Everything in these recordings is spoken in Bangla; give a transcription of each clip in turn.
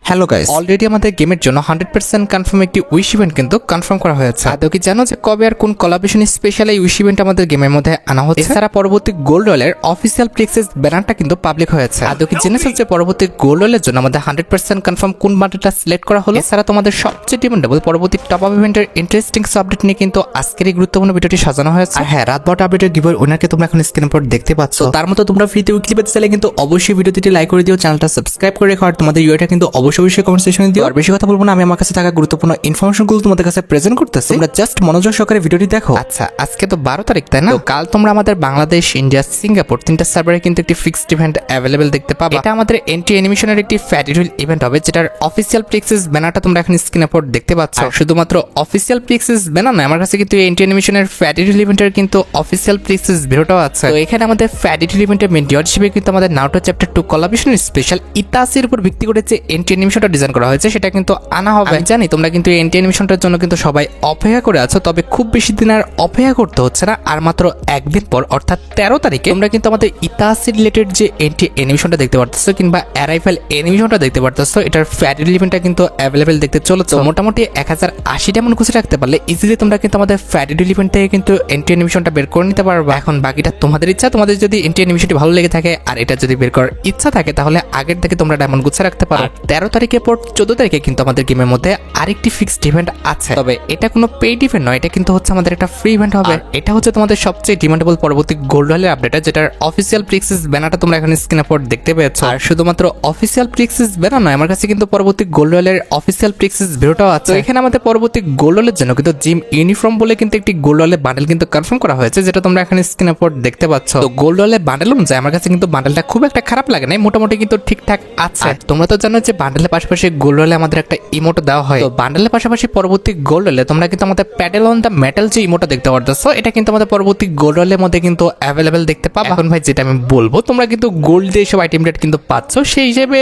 হ্যালো গাইস, অলরেডি আমাদের গেমের জন্য 100% কনফার্ম একটি উইশ ইভেন্ট কিন্তু কনফার্ম করা হয়েছে। আদৌ কি জানো যে কবে আর কোন কোলাবরেশন স্পেশাল এই উইশ ইভেন্ট আমাদের গেমের মধ্যে আনা হচ্ছে? এছাড়া পরবর্তী গোল্ড রয়্যালের অফিসিয়াল প্লেক্সেস ব্যানারটা কিন্তু পাবলিক হয়েছে। আদৌ কি জেনেছো যে পরবর্তী গোল্ড রয়্যালের জন্য আমাদের 100% কনফার্ম কোন বান্ডেলটা সিলেক্ট করা হলো? এছাড়া তোমাদের সবচেয়ে ডিমান্ডেবল পরবর্তী টপ আপ ইভেন্টের ইন্টারেস্টিং আপডেট নিয়ে কিন্তু আজকের এই গুরুত্বপূর্ণ ভিডিওটি সাজানো হয়েছে। আর হ্যাঁ, রাত 12টা আপডেটের গিভওয়ে উইনারকে তোমরা এখন স্ক্রিনের উপর দেখতে পাচ্ছ। তার মতো তোমরা ফ্রিতে উইকলি পেতে চাইলে কিন্তু অবশ্যই ভিডিওটি লাইক করে দিও, চ্যানেলটা সাবস্ক্রাইব করে রেখো, আর তোমাদের ইউআইটা কিন্তু অবশ্যই কমেন্ট সেকশনে দিও। আর বেশি কথা বলবো না, আমি আমার কাছে থাকা গুরুত্বপূর্ণ ইনফরমেশনগুলো তোমাদের কাছে প্রেজেন্ট করতেছি, তোমরা জাস্ট মনোযোগ সহকারে ভিডিওটি দেখো। আচ্ছা, আজকে তো 12 তারিখ, তাই না? তো কাল তোমরা আমাদের বাংলাদেশ, ইন্ডিয়া, সিঙ্গাপুর তিনটা সার্ভারে কিন্তু একটি ফিক্সড ইভেন্ট অ্যাভেলেবেল দেখতে পাবে। এটা আমাদের এন্ট্রি অ্যানিমেশনের একটি ফ্যাডিউল ইভেন্ট হবে, যেটার অফিসিয়াল প্লেক্সেস ব্যানারটা তোমরা এখন স্ক্রিনে পর দেখতে পাচ্ছ। শুধুমাত্র অফিসিয়াল প্লেক্সেস ব্যানার না, আমার কাছে কিন্তু এন্ট্রি অ্যানিমেশনের ফ্যাডিউল ইভেন্টের কিন্তু অফিসিয়াল প্লেক্সেস ভিডিওটাও আছে। তো এখানে আমাদের ফ্যাডিউল ইভেন্টের মেন ডিওর হিসেবে কিন্তু আমাদের নাউটো চ্যাপ্টার 2 কোলাবরেশনের স্পেশাল ইতাসির উপর ভিত্তি করে যে এন্ট্রি অ্যানিমেশনটা ডিজাইন করা হয়েছে সেটা কিন্তু আনা হবে। আমি জানি তোমরা কিন্তু এই এন্ট্রি অ্যানিমেশনটার জন্য কিন্তু সবাই অপেক্ষা করে আছো, তবে খুব বেশি দিন আর অপেক্ষা করতে হচ্ছে না। আর মাত্র একদিন পর অর্থাৎ 13 তারিখে তোমরা কিন্তু আমাদের ইতাসি রিলেটেড যে এন্ট্রি অ্যানিমেশনটা দেখতে পারতেছো কিংবা অ্যারাইভাল অ্যানিমেশনটা দেখতে পারতেছো, এটার ফ্যাডিউল ইভেন্টটা কিন্তু অ্যাভেলেবেল দেখতে চলেছে। মোটামুটি 1080 ডায়মন্ড খুশি রাখতে পারলে ইজিলি তোমরা কিন্তু আমাদের ফ্যাডিউল ইভেন্ট থেকে কিন্তু এন্ট্রি অ্যানিমেশনটা বের করে নিতে পারবে। এখন বাকিটা তোমাদের ইচ্ছা, তোমাদের যদি এন্ট্রি অ্যানিমেশনটি ভালো লেগে থাকে আর এটা যদি বের করার ইচ্ছা থাকে তাহলে আগের থেকে তোমরা ডায়মন্ড গুছা রাখতে পারো। 13 তারিখের পর 14 তারিখে কিন্তু আমাদের গেমের মধ্যে আরেকটি ফিক্সড ইভেন্ট আছে, তবে এটা কোনো পেইড ইভেন্ট নয়, এটা কিন্তু হচ্ছে আমাদের একটা ফ্রি ইভেন্ট হবে। এটা হচ্ছে তোমাদের সবচেয়ে ডিমান্ডেবল পরবর্তী গোল্ড রয়্যালের আপডেট, যেটার অফিসিয়াল প্লেক্সেস ব্যানারটা তোমরা এখন স্ক্রিনে পর দেখতে পেয়েছো। আর শুধুমাত্র অফিসিয়াল প্লেক্সেস ব্যানার নয়, আমার কাছে কিন্তু পরবর্তী গোল্ড রয়্যালের অফিসিয়াল প্লেক্সেস ভিডিওটাও আছে। এখানে আমাদের পরবর্তী গোল্ড রয়্যালের জন্য কিন্তু জিম ইউনিফর্ম বলে কিন্তু একটি গোল্ড রয়্যালের বান্ডেল কিন্তু কনফার্ম করা হয়েছে, যেটা তোমরা এখন স্ক্রিনে পর দেখতে পাচ্ছ। তো গোল্ড রয়্যালের বান্ডেল অনুযায়ী আমার কাছে কিন্তু বান্ডেলটা খুব একটা খারাপ লাগে না, মোটামুটি কিন্তু ঠিকঠাক আছে। তোমরা তো জানো যে বান্ডেলের পাশাপাশি গোল্ড রয়্যালে আমাদের একটা ইমোটো দেওয়া হয়। তো বান্ডেলের পাশাপাশি পরবর্তী গোল্ড রয়্যালে তোমরা কিন্তু আমাদের প্যাডেল অন দ্য মেটাল যে ইমোটা দেখতে পারতেছো, এটা কিন্তু আমাদের পরবর্তী গোল্ড রয়্যালের মধ্যে কিন্তু অ্যাভেলেবেল দেখতে পাবে। এখন ভাই যেটা আমি বলবো, তোমরা কিন্তু গোল্ড দিয়ে সব আইটেম রেট কিন্তু পাচ্ছ, সেই হিসেবে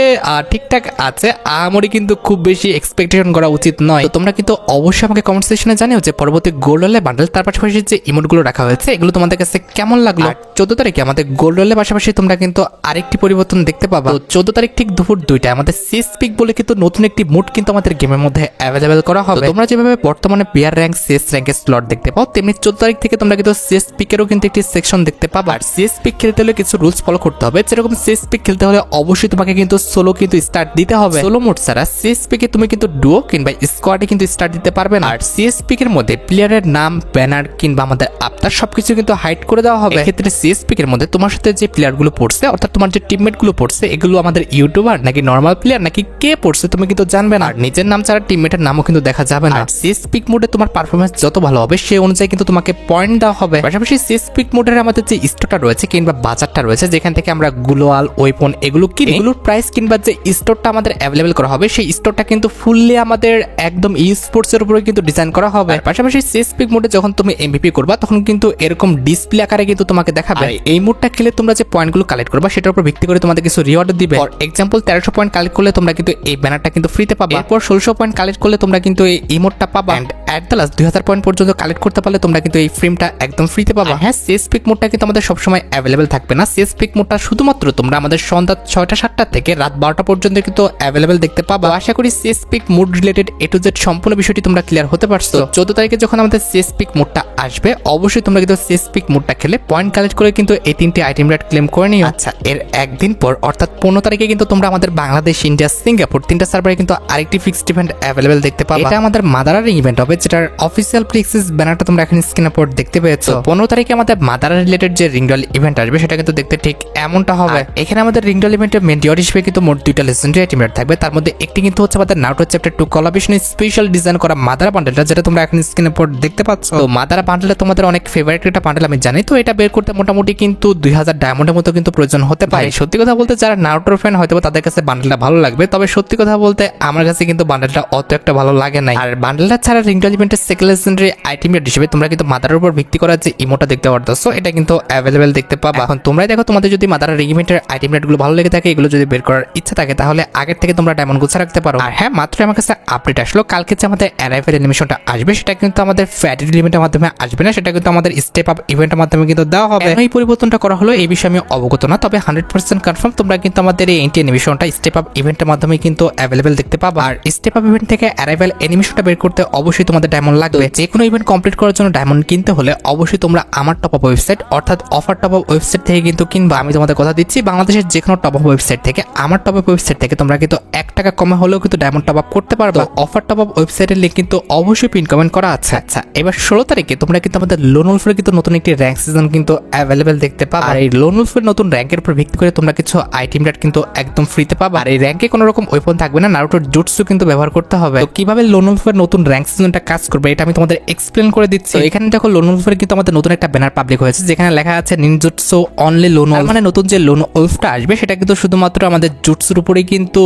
ঠিকঠাক আছে। আমারই কিন্তু খুব বেশি এক্সপেকটেশন করা উচিত নয়। তো তোমরা কিন্তু অবশ্যই আমাকে কমেন্ট সেকশনে জানিও যে পরবর্তী গোল্ড রয়্যালের বান্ডেল তার পাশাপাশি যে ইমোটগুলো রাখা হয়েছে এগুলো তোমাদের কাছে কেমন লাগলো। 14 তারিখে আমাদের গোল্ড রয়্যালের পাশাপাশি তোমরা কিন্তু আরেকটি পরিবর্তন দেখতে পাবা। তো 14 তারিখ ঠিক দুপুর 2টায় আমাদের সিএস পিক বলে কিন্তু নতুন একটি মুড কিন্তু আমাদের গেমের মধ্যে অ্যাভেলেবেল করা হবে। তোমরা যেভাবে বর্তমানে প্লেয়ার র্যাঙ্ক সিএস র্যাঙ্কের স্লট দেখতে পাও, তেমনি 14 তারিখ থেকে তোমরা কিন্তু সিএস পিকেরও কিন্তু একটি সেকশন দেখতে পাবা। আর সিএস পিক খেলতে হলে কিছু রুলস ফলো করতে হবে, যেরকম সিএস পিক খেলতে হলে অবশ্যই তোমাকে কিন্তু সোলো কিন্তু স্টার্ট দিতে হবে। সোলো মোড ছাড়া সিএস পিকে তুমি কিন্তু ডুও কিংবা স্কোয়াডে কিন্তু স্টার্ট দিতে পারবে না। আর সিএস পিকের মধ্যে প্লেয়ারের নাম, ব্যানার কিংবা আমাদের আফটার সবকিছু কিন্তু হাইড করে দেওয়া হবে। এক্ষেত্রে সিএস পিকের মধ্যে তোমার সাথে যে প্লেয়ার গুলো পড়ছে, অর্থাৎ তোমার যে টিমমেট গুলো পড়ছে, এগুলো আমাদের ইউটিউবার নাকি নর্মাল প্লেয়ার নাকি কে পড়ছে তুমি কিন্তু জানবে না। আর নিজের নাম ছাড়া টিমমেটের নামও কিন্তু দেখা যাবে না। সিএস পিক মোডে তোমার পারফরমেন্স যত ভালো হবে সেই অনুযায়ী কিন্তু তোমাকে পয়েন্ট দেওয়া হবে। পাশাপাশি সিএস পিক মোডের আমাদের যে স্টোরটা রয়েছে কিংবা বাজারটা রয়েছে, যেখান থেকে আমরা গ্লোয়াল, ওয়েপন এগুলো কিনি, এগুলোর প্রাইস কিংবা যে স্টোরটা আমাদের অ্যাভেলেবেল করা হবে সেই স্টোরটা কিন্তু ফুললি আমাদের একদম ই স্পোর্টস এর উপরে কিন্তু ডিজাইন করা হবে। পাশাপাশি সিএস পিক মোডে যখন তুমি এমভিপি করবা তখন কিন্তু এরকম ডিসপ্লে আকারে কিন্তু তোমাকে দেখাবে। এই মোডটা খেলে তোমরা যে পয়েন্টগুলো কালেক্ট করবা সেটার উপর ভিত্তি করে তোমাদের কিছু রিওয়ার্ড দিবে। ফর এক্সাম্পল 1300 পয়েন্ট কালেক্ট করলে তোমরা কিন্তু এই ব্যানারটা কিন্তু ফ্রিতে পাবা। এরপর 1600 পয়েন্ট কালেক্ট করলে তোমরা কিন্তু এই ইমোটটা পাবা। And at the last 2000 point পর্যন্ত কালেক্ট করতে পারলে তোমরা কিন্তু এই ফ্রেমটা একদম ফ্রিতে পাবা। হ্যাঁ, সিএস পিক মোডটা কিন্তু আমাদের সবসময় অ্যাভেলেবেল থাকবে না। সিএস পিক মোডটা শুধুমাত্র তোমরা আমাদের সন্ধ্যা 6টা-7টা থেকে রাত 12টা পর্যন্ত কিন্তু অ্যাভেলেবেল দেখতে পাবা। আশা করি CS pick mode related A to Z সম্পূর্ণ বিষয়টি তোমরা ক্লিয়ার হতে পারছো। 14 তারিখে যখন আমাদের সিএস পিক মোডটা আসবে, অবশ্যই তোমরা কিন্তু সিএস পিক মোডটা খেলে পয়েন্ট কালেক্ট করে কিন্তু এই 3টি আইটেম রেট ক্লেম করে নিও। আচ্ছা, এর একদিন পর অর্থাৎ 15 তারিখে কিন্তু তোমরা আমাদের বাংলাদেশ, ইন্ডিয়া, সিঙ্গাপুর তিনটা সার্ভারে কিন্তু আরেকটি ফিক্সড ইভেন্ট অ্যাভেলেবেল দেখতে পাবা। এটা আমাদের মাদারার ইভেন্ট হবে, যেটার অফিসিয়াল প্লেক্সিস ব্যানারটা তোমরা এখন স্ক্রিনে পর দেখতে পেয়েছো। 15 তারিখে আমাদের মাদারা রিলেটেড যে রিংডল ইভেন্ট আসবে সেটা কিন্তু দেখতে ঠিক এমনটা হবে। এখানে আমাদের রিংডল ইভেন্টের মেন ডিওর হিসেবে কিন্তু মোট 2টা লেজেন্ডারি আইটেম রেট থাকবে। তার মধ্যে একটি কিন্তু হচ্ছে আমাদের নাউটো চ্যাপ্টার 2 কোলাবরেশনের স্পেশাল ডিজাইন করা মাদারা বান্ডেলটা, যেটা তোমরা এখন স্ক্রিনে পর দেখতে পাচ্ছ। তো মাদারা বান্ডেলটা তোমাদের অনেক ফেভারিট একটা বান্ডেল আমি জানি। তো এটা বের করতে মোটামুটি কিন্তু 2000 ডায়মন্ডের মতো কিন্তু প্রয়োজন হতে পারে। সত্যি কথা বলতে যারা নাউটোর ফ্যান হয়তো তাদের কাছে বান্ডেলটা ভালো লাগবে, তবে সত্যি কথা বলতে আমার কাছে কিন্তু বান্ডেলটা অত একটা ভালো লাগে না। আর বান্ডেলটা ছাড়া রিংডল ইভেন্টের সেকেন্ড লেজেন্ডারি আইটেম রেট হিসেবে তোমরা কিন্তু মাদারের উপর ভিত্তি করা যে ইমোটা দেখতে পারতেছো এটা কিন্তু অ্যাভেলেবেল দেখতে পাবা। এখন তোমরাই দেখো তোমাদের যদি মাদারের ইভেন্টের আইটেম রেটগুলো ভালো লেগে থাকে, এগুলো যদি বের করার ইচ্ছা থাকে তাহলে আগের থেকে তোমরা ডায়মন্ড গুছা রাখতে পারো। আর হ্যাঁ, মাত্র আমার কাছে আপডেট আসলো, কালকে যে আমাদের অ্যারাইভেল অ্যানিমেশনটা আসবে সেটা কিন্তু আমাদের ফ্যাটি লিমিটের মাধ্যমে আসবে না, সেটা কিন্তু আমাদের স্টেপ আপ ইভেন্টের মাধ্যমে কিন্তু দেওয়া হবে। এই পরিবর্তনটা করা হলো এই বিষয়ে আমি অবগত না, তবে 100% কনফার্ম তোমরা কিন্তু আমাদের এই এন্টি অ্যানিমেশনটা স্টেপ আপ ইভেন্টের মাধ্যমে কিন্তু অ্যাভেলেবেল দেখতে পাবা। আর স্টেপ আপ ইভেন্ট থেকে অ্যারাইভেল অ্যানিমেশনটা বের করতে অবশ্যই তোমাদের ডায়মন্ড লাগবে। যে কোনো ইভেন্ট কমপ্লিট করার জন্য ডায়মন্ড কিনতে হলে অবশ্যই তোমরা আমার টপ আপ ওয়েবসাইট অর্থাৎ অফার টপ আপ ওয়েবসাইট থেকে কিন্তু কিনবা। আমি তোমাদের কথা দিচ্ছি, বাংলাদেশের যে কোনো টপ আপ ওয়েবসাইট থেকে আমার টপ আপ ওয়েবসাইট থেকে তোমরা কিন্তু 1 টাকা কমে হলেও কিন্তু ডায়মন্ড টপ আপ করতে পারবে। অফার টপ আপ ওয়েবসাইটের লিংক কিন্তু অবশ্যই পিন কমেন্ট করা আছে। আচ্ছা, এবার 16 তারিখে তোমরা কিন্তু আমাদের লোন উলফের কিন্তু নতুন একটি র্যাঙ্ক সিজন কিন্তু অ্যাভেলেবেল দেখতে পাবা। আর এই লোন উলফের নতুন র্যাঙ্কের উপর ভিত্তি করে তোমরা কিছু আইটেম রেট কিন্তু একদম ফ্রিতে পাবা। আর এই র্যাঙ্কে কোনো রকম ওয়েপন থাকবে না, নারুটোর জুটসু কিন্তু ব্যবহার করতে হবে। তো কিভাবে লোন উলফের নতুন র্যাঙ্ক সিজনটা কাজ করবে এটা আমি তোমাদের এক্সপ্লেন করে দিচ্ছি। এখানে দেখো লোন উলফের কিন্তু আমাদের নতুন একটা ব্যানার পাবলিক হয়েছে যেখানে লেখা আছে নিনজুটসু অনলি লোন উলফ, মানে নতুন যে লোন উলফটা আসবে সেটা কিন্তু শুধুমাত্র আমাদের জুটসুর উপরেই কিন্তু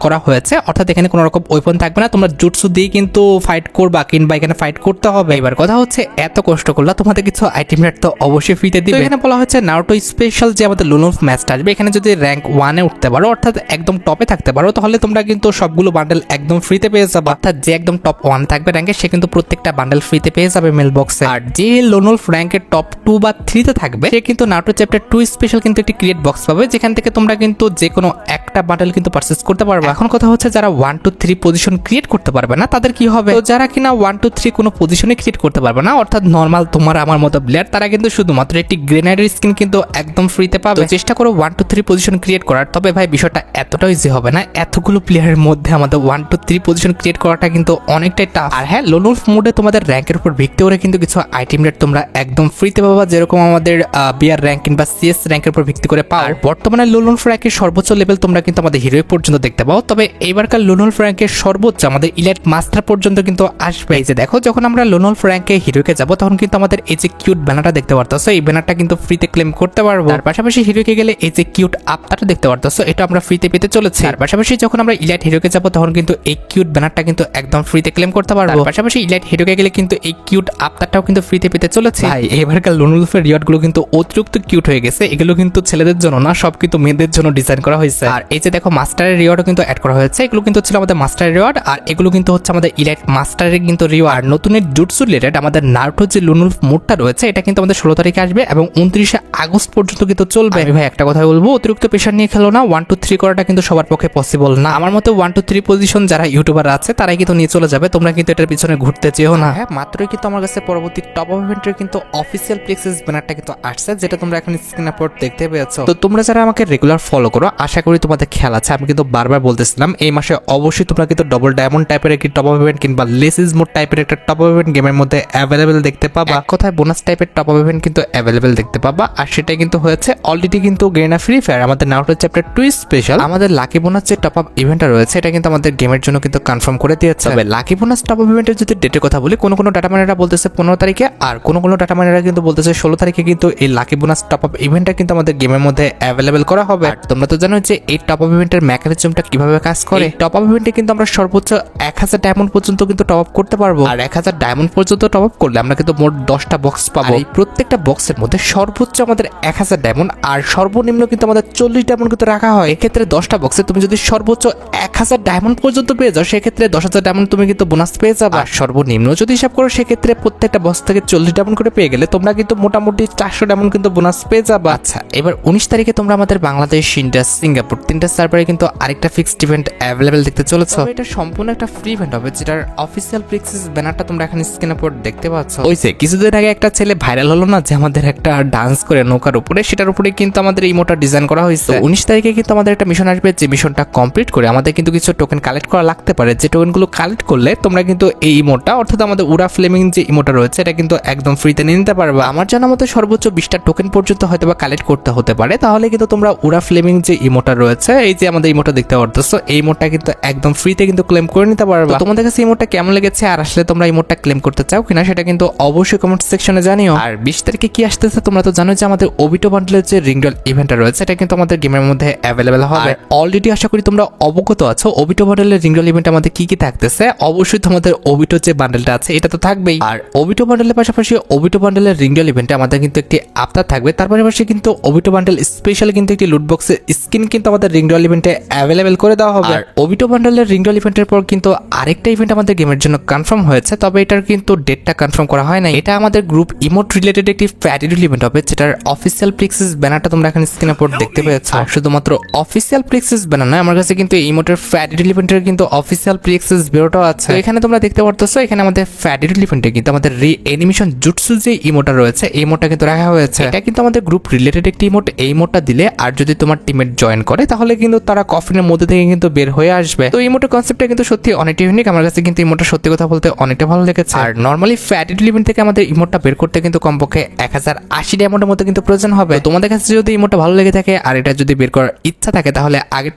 করা হয়েছে, অর্থাৎ এখানে কোনো রকম ওয়েপন থাকবে না, তোমরা জুটসু দিয়ে কিন্তু ফাইট করবা কিংবা এখানে ফাইট করতে হবে। এবার কথা হচ্ছে এত কষ্ট করলা তোমাদের কিছু আইটেম রেট তো অবশ্যই ফ্রিতে দিবে। এখানে বলা হচ্ছে নারুটো স্পেশাল যে আমাদের লোন উলফ ম্যাচটা আসবে এখানে যদি র্যাঙ্ক 1 এ উঠতে পারো অর্থাৎ একদম টপে থাকতে পারো তাহলে তোমরা কিন্তু সবগুলো বান্ডেল একদম ফ্রিতে পেয়ে যাবে। অর্থাৎ যে একদম টপ 1 থাকবে র্যাঙ্কে সে কিন্তু প্রত্যেকটা বান্ডেল ফ্রিতে পেয়ে যাবে মেল বক্সে। আর যে লোন উলফ র্যাঙ্কের টপ 2 বা 3 তে থাকবে সে কিন্তু নারুটো চ্যাপ্টার 2 স্পেশাল কিন্তু একটি ক্রিয়েট বক্স পাবে যেখান থেকে তোমরা কিন্তু যে কোনো একটা বান্ডেল কিন্তু পারচেজ করতে পারবে। এখন কথা হচ্ছে যারা 1 2 3 পজিশন ক্রিয়েট করতে পারবে না তাদের কি হবে? তো যারা কিনা 1 2 3 কোনো পজিশনে ক্রিয়েট করতে পারবে না অর্থাৎ নরমাল তোমার আমার মতো প্লেয়ার, তারা কিন্তু শুধুমাত্র একটি গ্রেনেডের স্কিন কিন্তু একদম ফ্রিতে পাবে। তো চেষ্টা করো 1 2 3 পজিশন ক্রিয়েট করার। তবে ভাই বিষয়টা এতটা ইজি হবে না, এতগুলো প্লেয়ারের মধ্যে আমাদের 1 2 3 পজিশন ক্রিয়েট করাটা কিন্তু অনেকটাই টাফ। আর হ্যাঁ, লোন উলফ মোডে তোমাদের র্যাঙ্কের উপর ভিত্তি করে কিন্তু কিছু আইটেম রেট তোমরা একদম ফ্রিতে পাবা, যেরকম আমাদের বিআর র্যাঙ্ক কিংবা সিএস র্যাঙ্কের উপর ভিত্তি করে পাও। বর্তমানে লোন উলফ র্যাঙ্কের সর্বোচ্চ লেভেল তোমরা কিন্তু আমাদের হিরোইক পর্যন্ত দেখতে পাও, তবে এবারকার লোন উলফ র্যাঙ্কের সর্বোচ্চ আমাদের ইলাইট মাস্টার পর্যন্ত কিন্তু আসবে। এই যে দেখো, যখন আমরা লোন উলফ র্যাঙ্কে হিরোইকে যাব তখন কিন্তু আমাদের এই যে কিউট ব্যানারটা দেখতে পারতেছো, এই ব্যানারটা কিন্তু ফ্রিতে ক্লেম করতে পারবো। তার পাশাপাশি হিরোইকে গেলে এই যে কিউট আফতারটা দেখতে পারতেছো এটা আমরা ফ্রিতে পেতে চলেছি। তার পাশাপাশি যখন আমরা ইলাইট হিরোকে যাব তখন কিন্তু এই কিউট ব্যানারটা কিন্তু একদম ফ্রিতে ক্লেম করতে পারবো। তার পাশাপাশি ইলাইট হিরোকে গেলে কিন্তু এই কিউট আফতারটাও কিন্তু ফ্রিতে পেতে চলেছে। ভাই এবারকার লোন উলফের রিওয়ার্ডগুলো কিন্তু অতিরিক্ত কিউট হয়ে গেছে, এগুলো কিন্তু ছেলেদের জন্য না, সব কিন্তু মেয়েদের জন্য ডিজাইন করা হয়েছে। আর এই যে দেখো মাস্টারের রিওয়ার্ডও কিন্তু অ্যাড করা হয়েছে, এগুলো কিন্তু ছিল আমাদের মাস্টারের রিওয়ার্ড আর এগুলো কিন্তু হচ্ছে আমাদের ইলাইট মাস্টারের কিন্তু রিওয়ার্ড। নতুনের জুটসু রিলেটেড আমাদের নারুটো যে লোন উলফ মোডটা রয়েছে এটা কিন্তু আমাদের 16 তারিখে আসবে এবং 29 আগস্ট পর্যন্ত কিন্তু চলবে। আমি ভাই একটা কথা বলবো, অতিরিক্ত প্রেশার নিয়ে খেলো না, 1 2 3 করাটা কিন্তু সবার পক্ষে পসিবল না। আমার মতে 1 2 3 পজিশন যারা ইউটিউবার আছে তারাই কিন্তু নিয়ে চলে যাবে, তোমরা কিন্তু এটার পিছনে ঘুরতে চেও না। হ্যাঁ, মাত্রই কিন্তু আমার কাছে পরবর্তী টপ আপ ইভেন্টের কিন্তু অফিসিয়াল প্লেক্সেস ব্যানারটা কিন্তু আসছে, যেটা তোমরা এখন স্ক্রিনের উপর দেখতে পেয়েছো। তো তোমরা যারা আমাকে রেগুলার ফলো করো আশা করি তোমাদের খেয়াল আছে, আমি কিন্তু বারবার বলতেছিলাম এই মাসে অবশ্যই তোমরা কিন্তু ডবল ডায়মন্ড টাইপের একটি টপ আপ ইভেন্ট কিংবা লেসিস মোড টাইপের একটা টপ আপ ইভেন্ট গেমের মধ্যে অ্যাভেলেবেল দেখতে পাবা। কথায় বোনাস টাইপের টপ আপ ইভেন্ট কিন্তু অ্যাভেলেবেল দেখতে পাবা, আর সেটাই কিন্তু হয়েছে অলরেডি কিন্তু গেনা ফ্রি ফায়ার আমাদের নারুটো চ্যাপ্টার 2 স্পেশাল আমাদের লাকি বোনাস যে টপ আপ ইভেন্টটা রয়েছে এটা কিন্তু আমাদের গেমের জন্য কিন্তু কনফার্ম করে দিয়েছে। তবে লাকি বোনাস টপ আপ ইভেন্টের যদি ডেটের কথা বলি, কোনো ডাটা মাইনাররা বলতেছে 15 তারিখে আর কোনো ডাটা মাইনাররা কিন্তু বলতেছে 16 তারিখে কিন্তু এই লাকি বোনাস টপ আপ ইভেন্টটা কিন্তু আমাদের গেমের মধ্যে অ্যাভেলেবেল করা হবে। আর তোমরা তো জানো যে এই টপ আপ ইভেন্টের মেকানিজমটা কিভাবে কাজ করে। টপ আপ ইভেন্টে কিন্তু আমরা সর্বোচ্চ 1000 ডায়মন্ড পর্যন্ত কিন্তু টপ আপ করতে পারবো, আর 1000 ডায়মন্ড পর্যন্ত টপ আপ করলে আমরা কিন্তু মোট 10টা বক্স পাবো। এই প্রত্যেকটা বক্সের মধ্যে সর্বোচ্চ আমাদের 1000 ডায়মন্ড আর সর্বনিম্ন কিন্তু আমাদের 40 ডায়মন্ড কিন্তু রাখা হয়। এক্ষেত্রে 10টা বক্সে তুমি যদি সর্বোচ্চ 1000 ডায়মন্ড পর্যন্ত পেয়ে যাও সেক্ষেত্রে 10,000 ডায়মন্ড তুমি কিন্তু বোনাস পেয়ে যাবে। আর সর্বনিম্ন যদি হিসাব করো সেক্ষেত্রে প্রত্যেকটা বক্স থেকে 40 ডায়মন্ড করে পেয়ে গেলে তোমরা কিন্তু মোটামুটি 400 ডায়মন্ড কিন্তু বোনাস পেয়ে যাবে। আচ্ছা, এবার 19 তারিখে তোমরা আমাদের বাংলাদেশ, ইন্ডিয়া, সিঙ্গাপুর 3টা সার্ভারে কিন্তু আরেকটা ফিক্সড ইভেন্ট অ্যাভেলেবেল দেখতে চলেছে। এটা সম্পূর্ণ একটা ফ্রি ইভেন্ট হবে যেটার অফিসিয়াল প্লেক্সেস ব্যানারটা তোমরা এখানে স্ক্রিনের উপর দেখতে পাচ্ছ। ওইসে কিছুদিন আগে একটা ছেলে ভাইরাল হলো না যে আমাদের একটা ডান্স করে নৌকার উপরে, সেটার উপরে কিন্তু আমাদের ইমোটা ডিজাইন করা হয়েছে। 19 তারিখে কিন্তু আমাদের একটা মিশন আসবে, যে মিশনটা কমপ্লিট করে আমাদের কিন্তু কিছু টোকেন কালেক্ট করা লাগতে পারে, যে টোকেনগুলো কালেক্ট করলে তোমরা কিন্তু এই ইমোটা অর্থাৎ আমাদের উড়া ফ্লেমিং যে ইমোটা রয়েছে এটা কিন্তু একদম ফ্রিতে নিয়ে নিতে পারবে। আমার জানা মতে সর্বোচ্চ 20টা টোকেন পর্যন্ত হয়তো বা কালেক্ট করতে হতে পারে, তাহলে কিন্তু তোমরা উড়া ফ্লেমিং যে ইমোটা রয়েছে এই যে আমাদের ইমোটা দেখতে পারতেছো এই ইমোটা কিন্তু একদম ফ্রিতে কিন্তু ক্লেম করে নিতে পারবে। তোমাদের কাছে ইমোটা কেমন লেগেছে আর আসলে তোমরা ইমোটা ক্লেম করতে চাও কিনা সেটা কিন্তু অবশ্যই কমেন্ট সেকশনে জানিও। আর 20 তারিখে কি আসতেছে তোমরা তো জানো যে আমাদের আমাদের ওবিটো বান্ডেলের যে রিংডল ইভেন্টটা রয়েছে এটা কিন্তু আমাদের গেমের মধ্যে অ্যাভেলেবেল হবে। অলরেডি আশা করি তোমরা অবগত আছো ওবিটো বান্ডেলের রিংডল ইভেন্ট আমাদের কি কি থাকতেছে। অবশ্যই তোমাদের ওবিটো যে বান্ডেলটা আছে এটা তো থাকবেই, আর ওবিটো বান্ডেলের পাশাপাশি ওবিটো বান্ডেলের রিংডল ইভেন্টে আমাদের কিন্তু একটি আফতার থাকবে। তার পাশাপাশি কিন্তু ওবিটো বান্ডেল স্পেশাল কিন্তু একটি লুট বক্সের স্কিন কিন্তু আমাদের রিংডল ইভেন্টে অ্যাভেলেবেল করে দেওয়া হবে। আর ওবিটো বান্ডেলের রিংডল ইভেন্টের পর কিন্তু আরেকটা ইভেন্ট আমাদের গেমের জন্য কনফার্ম হয়েছে, তবে এটার কিন্তু ডেটটা কনফার্ম করা হয় না। এটা আমাদের গ্রুপ ইমোট রিলেটেড একটি ফ্যাটিডুল ইভেন্ট হবে, যেটার অফিসিয়াল প্লেক্সিস ব্যানারটা তোমরা এখানে স্ক্রিনে পর দেখতে পেয়েছো। আর শুধুমাত্র অফিসিয়াল প্লেক্সিস ব্যানার নয়, আমার কাছে কিন্তু এই ইমোটের ফ্যাটিডুল ইভেন্টের কিন্তু অফিসিয়াল প্লেক্সিস বেরোটাও আছে। এখানে তোমরা দেখতে পারতেছো এখানে আমাদের ফ্যাটিডুল ইভেন্টে কিন্তু আমাদের রি অ্যানিমেশন জুটসু যে ইমোটা রয়েছে এই ইমোটটা কিন্তু রাখা হয়েছে। এটা কিন্তু আমাদের গ্রুপ রিলেটেড একটি ইমোট। এই ইমোটটা দিলে আর যদি তোমার টিমমেট জয়েন করে তাহলে কিন্তু তারা কফিনের মধ্যে থেকে কিন্তু বের হয়ে আসবে। তো ইমোটের কনসেপ্টটা কিন্তু সত্যি অনেকটা ইউনিক, আমার কাছে কিন্তু ইমোটটা সত্যি কথা বলতে অনেকটা ভালো লেগেছে। আর নরমালি ফ্যাটিডুল ইভেন্ট থেকে আমাদের ইমোটটা বের করতে কিন্তু কমপক্ষে 1080 ডায়মন্ডের মতো কিন্তু প্রয়োজন হবে। তোমাদের কাছে যদি ইমোটটা ভালো লেগে থাকে আর এটা যদি বের করার ইচ্ছা থাকে তাহলে আগের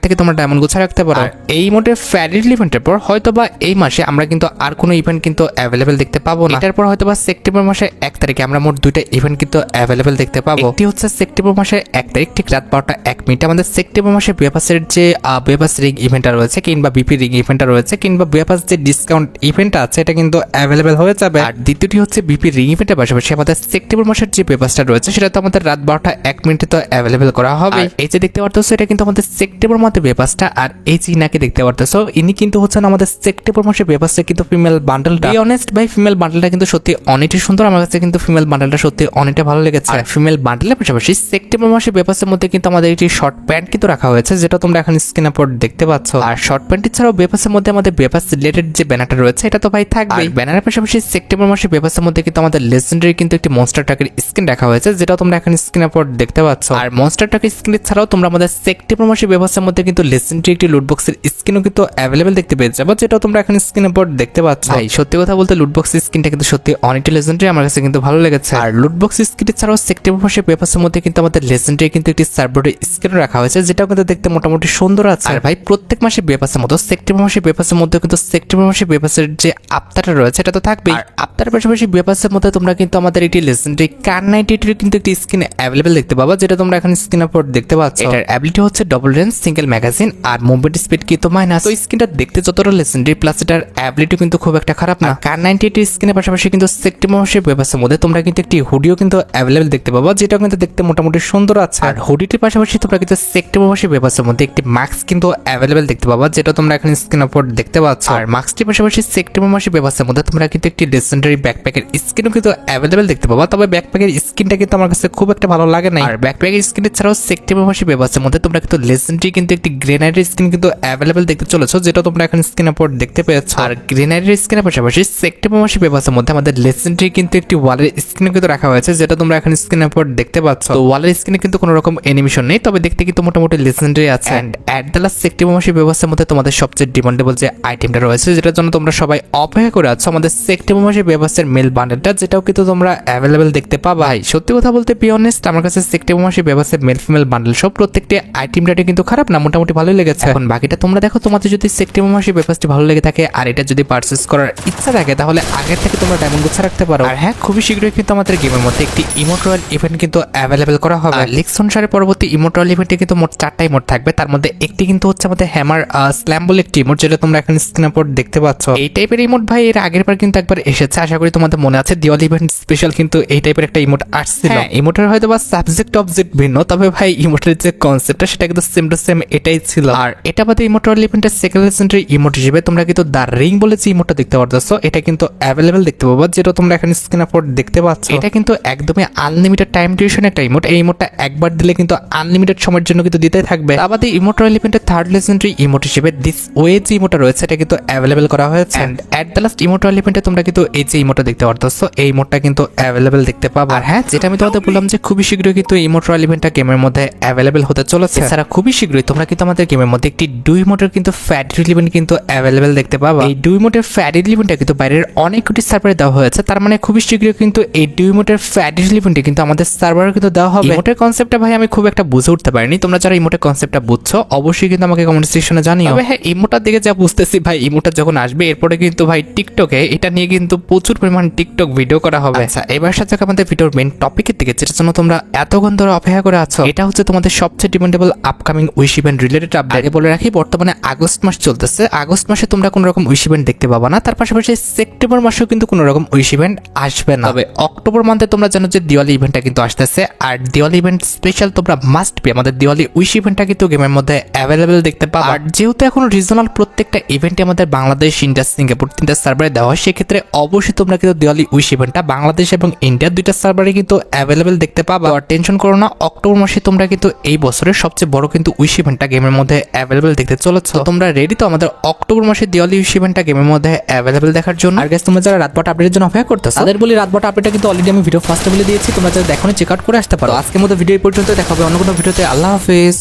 থেকে তোমরা ডায়মন্ড গুছা রাখতে পারো। এই ইমোটের ফ্যাটিডুল ইভেন্টের পর হয়তোবা এই মাসে আমরা কিন্তু আর কোনো ইভেন্ট কিন্তু অ্যাভেলেবেল দেখতে পাবো না। এটার পর হয়তোবা সেপ্টেম্বর মাসের 1 তারিখে আমরা মোট দুইটা ইভেন্ট কিন্তু অ্যাভেলেবেল দেখতে পাবো। একটি হচ্ছে সেপ্টেম্বর মাসের 1 তারিখ ঠিক রাত 12টা 1 মিনিটে আমাদের সেপ্টেম্বর মাসে বিএফএসের যে বিএফএস রিং ইভেন্টটা রয়েছে কিংবা বিপি রিং ইভেন্টটা রয়েছে কিংবা বিএফএস যে ডিসকাউন্ট ইভেন্টটা আছে এটা কিন্তু অ্যাভেলেবেল হয়ে যাবে। আর দ্বিতীয়টি হচ্ছে বিপি রিং ইভেন্টের পাশাপাশি আমাদের সেপ্টেম্বর মাসের যে বিএফএসটা রয়েছে সেটা তো আমাদের রাত 12টা 1 মিনিটে তো অ্যাভেলেবেল করা হবে। এই যে দেখতে পারতেছো এটা কিন্তু আমাদের সেপ্টেম্বর মাসে বিএফএসটা, আর এই যে ইনাকে দেখতে পারতেছো ইনি কিন্তু হচ্ছেন আমাদের সেপ্টেম্বর মাসে বিএফএসের কিন্তু ফিমেল বান্ডেলটা। বি অনেস্ট ভাই ফিমেল বান্ডেলটা কিন্তু সত্যি অনেকটাই সুন্দর, আমার কাছে কিন্তু ফিমেল বান্ডেলটা সত্যি অনেকটা ভালো লেগেছে। আর ফিমেল বান্ডেলের পাশাপাশি সেপ্টেম্বর মাসে বিএফএসের মধ্যে কিন্তু আমাদের একটি শর্ট প্যান্ট কিন্তু রাখা হয়েছে যেটা তোমরা এখন স্ক্রিনে পর দেখতে পাচ্ছ। আর শর্ট প্যান্ট ছাড়াও বিএফএসের মধ্যে আমাদের বিএফএস রিলেটেড যে ব্যানারটা রয়েছে এটা তো ভাই থাকবেই। ব্যানারের পাশাপাশি সেপ্টেম্বর মাসে বিএফএসের মধ্যে কিন্তু আমাদের লেজেন্ডারি কিন্তু একটি মনস্টার ট্রাকের স্কিন রাখা হয়েছে যেটা তোমরা এখন স্ক্রিনে পর দেখতে পাচ্ছ। আর মনস্টার ট্রাকের স্কিন ছাড়াও তোমরা আমাদের সেপ্টেম্বর মাসে বিএফএসের মধ্যে কিন্তু লেজেন্ডারি একটি লুট বক্সের স্কিনও কিন্তু অ্যাভেলেবেল দেখতে পেয়ে যাবো, যেটা তোমরা এখন স্ক্রিনে পর দেখতে পাচ্ছ। ভাই সত্যি কথা বলতে লুট বক্স স্কিনটা কিন্তু সত্যি অনেকটা লেজেন্ডারি, আমার কাছে কিন্তু ভালো লেগেছে। আর লুট বক্স স্কিন ছাড়াও সেপ্টেম্বর মাসে বিএফএসের মধ্যে কিন্তু আমাদের লেজেন্ডারি কিন্তু একটি সার্ভারের স্কিন রাখা হয়েছে যেটাও কিন্তু দেখতে মোটামুটি সুন্দর আছে। আর ভাই প্রত্যেক মাসে বিএফএসের মতো সেপ্টেম্বর মাসে বিএফএসের মধ্যে কিন্তু সেপ্টেম্বর মাসে বিএফএসের যে আফতারটা রয়েছে এটা তো থাকবেই। আর আফতারের পাশাপাশি বিএফএসের মধ্যে তোমরা কিন্তু আমাদের একটি লেজেন্ডারি কার 98 এর কিন্তু একটি স্কিন অ্যাভেলেবেল দেখতে পাবা যেটা তোমরা এখন স্ক্রিনের উপর দেখতে পাচ্ছ। এটার অ্যাবিলিটি হচ্ছে ডবল রেঞ্জ সিঙ্গেল ম্যাগাজিন আর মুভমেন্ট স্পিড কিন্তু মাইনাস। তো স্কিনটা দেখতে যতটা লেজেন্ডারি প্লাস এটার অ্যাবিলিটি কিন্তু খুব একটা খারাপ না। কার 98 এর স্কিনের পাশাপাশি কিন্তু সেপ্টেম্বর মাসে বিএফএসের মধ্যে তোমরা কিন্তু একটি হুডিও কিন্তু অ্যাভেলেবেল দেখতে পাবা যেটা কিন্তু দেখতে মোটামুটি সুন্দর আছে। আর হুডিটির পাশাপাশি তোমরা কিন্তু সেপ্টেম্বর মাসে বিএফএসের মধ্যে একটি মাস্ক কিন্তু অ্যাভেলেবেল দেখতে পাবা যেটা তোমরা এখন স্ক্রিনের উপর দেখতে পাচ্ছ। আর মাস্কটির পাশাপাশি সেপ্টেম্বর মাসে বিএফএসের মধ্যে তোমরা কিন্তু একটি লেজেন্ডারি ব্যাকপ্যাকের স্কিনও কিন্তু অ্যাভেলেবেল দেখতে পাবা, তবে ব্যাকপ্যাকের স্কিনটা কিন্তু আমার কাছে খুব একটা ভালো লাগে না। আর ব্যাকপ্যাকের স্কিন ছাড়াও সেপ্টেম্বর মাসে বিএফএসের মধ্যে তোমরা কিন্তু লেজেন্ডারি কিন্তু একটি গ্রেনাইডের স্কিন কিন্তু অ্যাভেলেবেল দেখতে চলেছো যেটা তোমরা এখন স্ক্রিনের উপর দেখতে পেয়েছো। আর গ্রেনাইডের স্কিনের পাশাপাশি সেপ্টেম্বর মাসে বিএফএসের মধ্যে আমাদের লেজেন্ডারি কিন্তু একটি ওয়ালের স্কিন কিন্তু রাখা হয়েছে যেটা তোমরা এখন স্ক্রিনের উপর দেখতে পাচ্ছ। তো ওয়ালের স্কিনে কিন্তু কোনো রকম অ্যানিমেশন নেই, তবে দেখতে কিন্তু মোটামুটি লেজেন্ডারি আছে। And at the last September মাসে বিএফএসের মধ্যে তোমাদের সবচেয়ে ডিমান্ডেবল যে আইটেমটা রয়েছে যেটার জন্য তোমরা সবাই অপেক্ষা করে আছো আমাদের সেপ্টেম্বর মাসে বিএফএসের মেল বান্ডেলটা যেটাও কিন্তু তোমরা অ্যাভেলেবেল দেখতে পাবা। ভাই সত্যি কথা বলতে বি অনেস্ট আমার কাছে সেপ্টেম্বর মাসে বিএফএসের মেল ফিমেল বান্ডেল সব প্রত্যেকটি আইটেম রেটে কিন্তু খারাপ না, মোটামুটি ভালোই লেগেছে। এখন বাকিটা তোমরা দেখো, তোমাদের যদি সেপ্টেম্বর মাসে বিএফএসটি ভালো লেগে থাকে আর এটা যদি পারচেজ করার ইচ্ছা থাকে তাহলে আগের থেকে তোমরা ডায়মন্ড গুছা রাখতে পারো। আর হ্যাঁ খুবই শীঘ্রই কিন্তু আমাদের গেমের মধ্যে একটি ইমোট রয়্যাল ইভেন্ট কিন্তু অ্যাভেলেবেল করা হবে। লিক্স অনুসারে পরবর্তী ইমোট রয়্যাল ইভেন্টে কিন্তু মোট 4টা ইমোট থাকবে, তার মধ্যে একটি কিন্তু হচ্ছে আমাদের হ্যামার স্ল্যাম বলে একটি ইমোট যেটা তোমরা এখন স্ক্রিনের উপর দেখতে পাচ্ছ। এই টাইপের ইমোট ভাই এর আগের বার কিন্তু একবার এসেছে, আশা করি তোমাদের মনে আছে দিওয়ালি ইভেন্ট স্পেশাল কিন্তু এই টাইপের একটা ইমোট আসছিল। ইমোটের হয়তো বা সাবজেক্ট অবজেক্ট ভিন্ন, তবে ভাই ইমোটের যে কনসেপ্টটা সেটা কিন্তু সেম টু সেম এটাই ছিল। আর এটা বাদে ইমোট রয়্যাল ইভেন্টের সেকেন্ড লেজেন্ডারি ইমোট হিসেবে তোমরা কিন্তু দা রিং বলে যে ইমোটটা দেখতে পারতেছো এটা কিন্তু অ্যাভেলেবেল দেখতে পাবো যেটা তোমরা এখন স্ক্রিনের উপর দেখতে পাচ্ছ। এটা কিন্তু একদমই আনলিমিটেড টাইম ডিউরেশন একটা ইমোট, এই ইমোটটা একবার দিলে কিন্তু আনলিমিটেড সময়ের জন্য কিন্তু দিতে থাকবে। আমাদের ইমোট রয়্যাল ইভেন্টের থার্ড লেজেন্ডারি ইমোট হিসেবে দিস ওয়ে যে ইমোটটা রয়েছে এটা কিন্তু অ্যাভেলেবল করা হয়েছে। And at the last emote royale ইভেন্টে তোমরা কিন্তু এই যে ইমোটটা দেখতে পারতেছো এই ইমোটটা কিন্তু অ্যাভেলেবল দেখতে পাবা। আর হ্যাঁ যেটা আমি তোমাদের বললাম যে খুবই শীঘ্রই কিন্তু ইমোট রয়্যাল ইভেন্টটা গেমের মধ্যে অ্যাভেলেবল হতে চলেছে। এছাড়া খুবই শীঘ্রই তোমরা কিন্তু আমাদের গেমের মধ্যে একটি দুই ইমোটের কিন্তু ফ্যাটিডুল ইভেন্ট কিন্তু অ্যাভেলেবল দেখতে পাবা। এই দুই ইমোটের ফ্যাটিডুল ইভেন্টটা কিন্তু বাইরের অনেকগুলি সার্ভারে দেওয়া হয়েছে, তার মানে খুবই শীঘ্রই কিন্তু এই দুই ইমোটের ফ্যাটিডুল ইভেন্টে কিন্তু আমাদের সার্ভারে কিন্তু দেওয়া হবে। ইমোটের কনসেপ্টটা ভাই আমি খুব একটা বুঝে উঠতে পারিনি, তোমরা যারা ইমোটের কনসেপ্টটা বুঝছো অবশ্যই কিন্তু আমাকে কমেন্ট সেকশনে জানিও। তবে হ্যাঁ ইমোটার দিকে যা বুঝতেছি ভাই ইমোটা যখন আসবে এরপরে কিন্তু ভাই টিকটকে এটা নিয়ে কিন্তু প্রচুর পরিমাণ টিকটক ভিডিও করা হবে। আচ্ছা এবার সাথে আমাদের ভিডিওর মেইন টপিকের দিকে যেটার জন্য তোমরা এতক্ষণ ধরে অপেক্ষা করে আছো, এটা হচ্ছে তোমাদের সবচেয়ে demandable upcoming wish event related update. আগে বলে রাখি, বর্তমানে আগস্ট মাস চলতেছে। আগস্ট মাসে তোমরা কোনো রকম উইশ ইভেন্ট দেখতে পাবা না। তার পাশাপাশি সেপ্টেম্বর মাসেও কিন্তু কোনো রকম উইশ ইভেন্ট আসবে না। তবে অক্টোবর মান্থে তোমরা জানো যে দিওয়ালি ইভেন্টটা কিন্তু আসতেছে, আর দিওয়ালি ইভেন্ট স্পেশাল তোমরা মাস্ট বি আমাদের দিওয়ালি উইশ ইভেন্টটা কিন্তু গেমের মধ্যে অ্যাভেলেবেল দেখতে পাবা। আর যেহেতু এখন রিজনাল প্রত্যেকটা ইভেন্টে আমাদের বাংলাদেশ, ইন্ডিয়া, সিঙ্গাপুর 3টা সার্ভারে দেওয়া হয়, সেক্ষেত্রে অবশ্যই তোমরা কিন্তু দিওয়ালি উইশ ইভেন্টটা বাংলাদেশ এবং ইন্ডিয়ার 2টা সার্ভারে কিন্তু অ্যাভেলেবেল দেখতে পাবা। আর টেনশন করো না, অক্টোবর মাসে তোমরা কিন্তু এই বছরের সবচেয়ে বড় কিন্তু উইশ ইভেন্টটা গেমের মধ্যে অ্যাভেলেবেল দেখতে চলেছো। তোমরা রেডি তো আমাদের অক্টোবর মাসে দিওয়ালি উইশ ইভেন্টটা গেমের মধ্যে অ্যাভেলেবেল দেখার জন্য? আর গাইস, তোমরা যারা রাতবাটা আপডেটের জন্য অপেক্ষা করতেছো, তাদের বলি রাতবাটা আপডেটটা কিন্তু অলরেডি আমি ভিডিও ফার্স্টে বলে দিয়েছি। তোমরা যারা দেখোনি চেক আউট করে আসতে পারো। আজকের মতো ভিডিও পর্যন্ত, দেখা হবে অন্য কোনো ভিডিওতে। আল্লাহ হাফেজ।